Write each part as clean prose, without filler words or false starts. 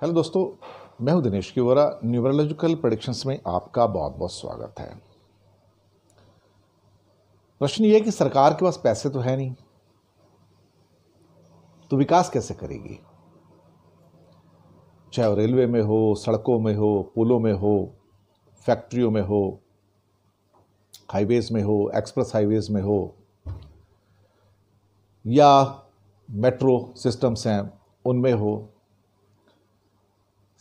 Hello दोस्तों, मैं हूं दिनेश की वोरा। न्यूमरोलॉजिकल प्रेडिक्शंस में आपका बहुत बहुत स्वागत है। प्रश्न ये है कि सरकार के पास पैसे तो है नहीं, तो विकास कैसे करेगी? चाहे वो रेलवे में हो, सड़कों में हो, पुलों में हो, फैक्ट्रियों में हो, हाईवेज में हो, एक्सप्रेस हाईवेज में हो, या मेट्रो सिस्टम्स हैं उनमें हो।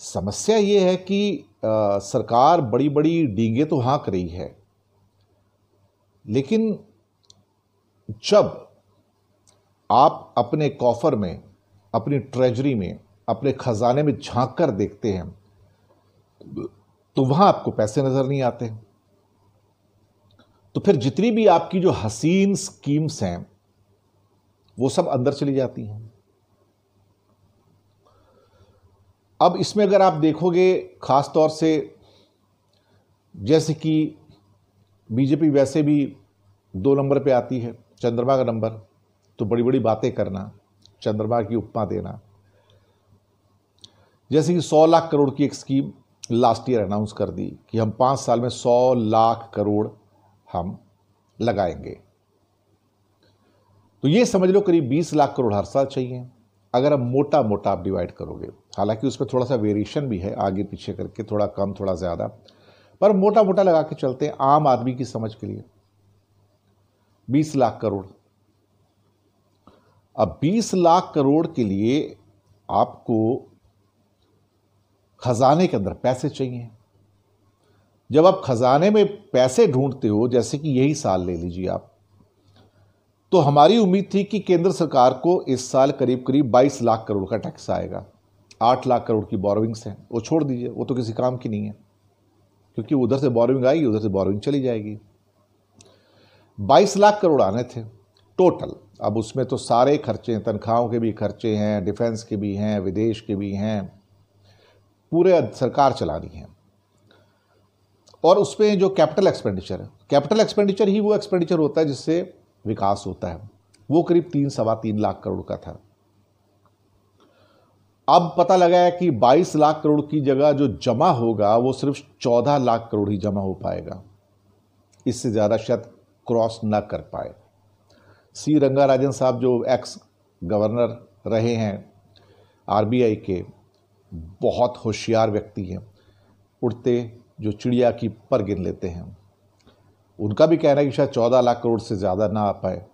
समस्या ये है कि सरकार बड़ी बड़ी डींगे तो हाँक रही है, लेकिन जब आप अपने कॉफर में, अपनी ट्रेजरी में, अपने खजाने में झांक कर देखते हैं तो वहां आपको पैसे नजर नहीं आते। तो फिर जितनी भी आपकी जो हसीन स्कीम्स हैं वो सब अंदर चली जाती हैं। अब इसमें अगर आप देखोगे, खास तौर से जैसे कि बीजेपी वैसे भी 2 नंबर पे आती है, चंद्रमा का नंबर, तो बड़ी बड़ी बातें करना, चंद्रमा की उपमा देना। जैसे कि 100 लाख करोड़ की एक स्कीम लास्ट ईयर अनाउंस कर दी कि हम 5 साल में 100 लाख करोड़ हम लगाएंगे। तो ये समझ लो करीब 20 लाख करोड़ हर साल चाहिए, अगर हम मोटा मोटा आप डिवाइड करोगे। हालांकि उसमें थोड़ा सा वेरिएशन भी है, आगे पीछे करके, थोड़ा कम थोड़ा ज़्यादा, पर मोटा मोटा लगा के चलते हैं आम आदमी की समझ के लिए। 20 लाख करोड़। अब 20 लाख करोड़ के लिए आपको खजाने के अंदर पैसे चाहिए। जब आप खजाने में पैसे ढूंढते हो, जैसे कि यही साल ले लीजिए आप, तो हमारी उम्मीद थी कि केंद्र सरकार को इस साल करीब करीब 22 लाख करोड़ का टैक्स आएगा। 8 लाख करोड़ की बोरोविंग्स हैं, वो छोड़ दीजिए, वो तो किसी काम की नहीं है, क्योंकि उधर से बोरोविंग आएगी, उधर से बोरोविंग चली जाएगी। 22 लाख करोड़ आने थे टोटल। अब उसमें तो सारे खर्चे हैं, तनख्वाहों के भी खर्चे हैं, डिफेंस के भी हैं, विदेश के भी हैं, पूरे सरकार चलानी है। और उसमें जो कैपिटल एक्सपेंडिचर है, कैपिटल एक्सपेंडिचर ही वो एक्सपेंडिचर होता है जिससे विकास होता है, वो करीब 3-3.25 लाख करोड़ का था। अब पता लगा है कि 22 लाख करोड़ की जगह जो जमा होगा वो सिर्फ 14 लाख करोड़ ही जमा हो पाएगा, इससे ज़्यादा शायद क्रॉस ना कर पाए। सी रंगाराजन साहब जो एक्स गवर्नर रहे हैं आरबीआई के, बहुत होशियार व्यक्ति हैं, उड़ते जो चिड़िया की पर गिन लेते हैं। उनका भी कहना है कि शायद 14 लाख करोड़ से ज़्यादा ना आ पाए।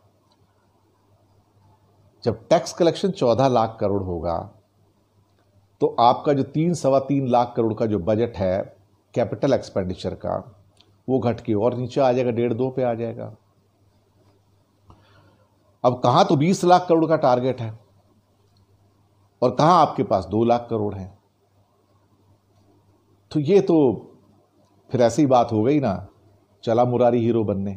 जब टैक्स कलेक्शन 14 लाख करोड़ होगा तो आपका जो 3-3.25 लाख करोड़ का जो बजट है कैपिटल एक्सपेंडिचर का, वो घट के और नीचे आ जाएगा, 1.5-2 पे आ जाएगा। अब कहां तो 20 लाख करोड़ का टारगेट है और कहां आपके पास 2 लाख करोड़ है। तो ये तो फिर ऐसी बात हो गई ना, चला मुरारी हीरो बनने।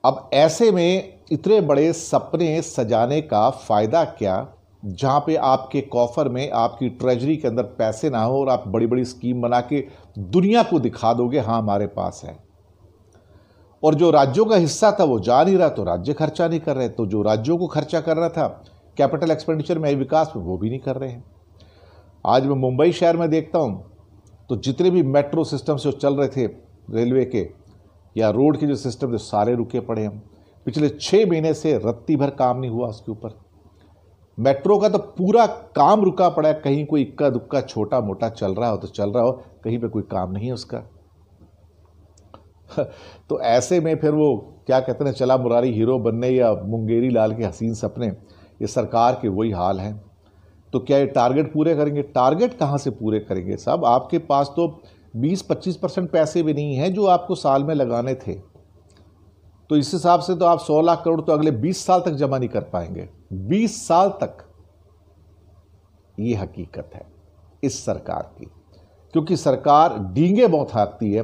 अब ऐसे में इतने बड़े सपने सजाने का फायदा क्या, जहां पे आपके कॉफर में, आपकी ट्रेजरी के अंदर पैसे ना हो और आप बड़ी बड़ी स्कीम बना के दुनिया को दिखा दोगे हाँ हमारे पास है। और जो राज्यों का हिस्सा था वो जा नहीं रहा, तो राज्य खर्चा नहीं कर रहे, तो जो राज्यों को खर्चा करना था कैपिटल एक्सपेंडिचर में, विकास में, वो भी नहीं कर रहे हैं। आज मैं मुंबई शहर में देखता हूं तो जितने भी मेट्रो सिस्टम जो चल रहे थे, रेलवे के या रोड के जो सिस्टम थे, सारे रुके पड़े हैं। पिछले 6 महीने से रत्ती भर काम नहीं हुआ उसके ऊपर। मेट्रो का तो पूरा काम रुका पड़ा है, कहीं कोई इक्का दुक्का छोटा मोटा चल रहा हो तो चल रहा हो, कहीं पे कोई काम नहीं है उसका। तो ऐसे में फिर वो क्या कहते हैं, चला मुरारी हीरो बनने या मुंगेरी लाल के हसीन सपने, ये सरकार के वही हाल हैं। तो क्या ये टारगेट पूरे करेंगे? टारगेट कहां से पूरे करेंगे साहब? आपके पास तो 20-25% पैसे भी नहीं है जो आपको साल में लगाने थे। तो इस हिसाब से तो आप 100 लाख करोड़ तो अगले 20 साल तक जमा नहीं कर पाएंगे। 20 साल तक। ये हकीकत है इस सरकार की, क्योंकि सरकार डींगे बहुत हाँकती है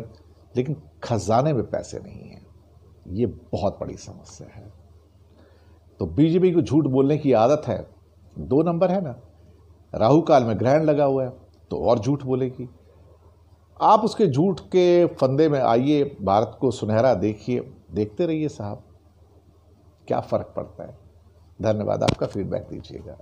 लेकिन खजाने में पैसे नहीं है। ये बहुत बड़ी समस्या है। तो बीजेपी को झूठ बोलने की आदत है। 2 नंबर है ना, राहु काल में ग्रहण लगा हुआ है तो और झूठ बोलेगी। आप उसके झूठ के फंदे में आइए, भारत को सुनहरा देखिए, देखते रहिए साहब, क्या फर्क पड़ता है। धन्यवाद, आपका फीडबैक दीजिएगा।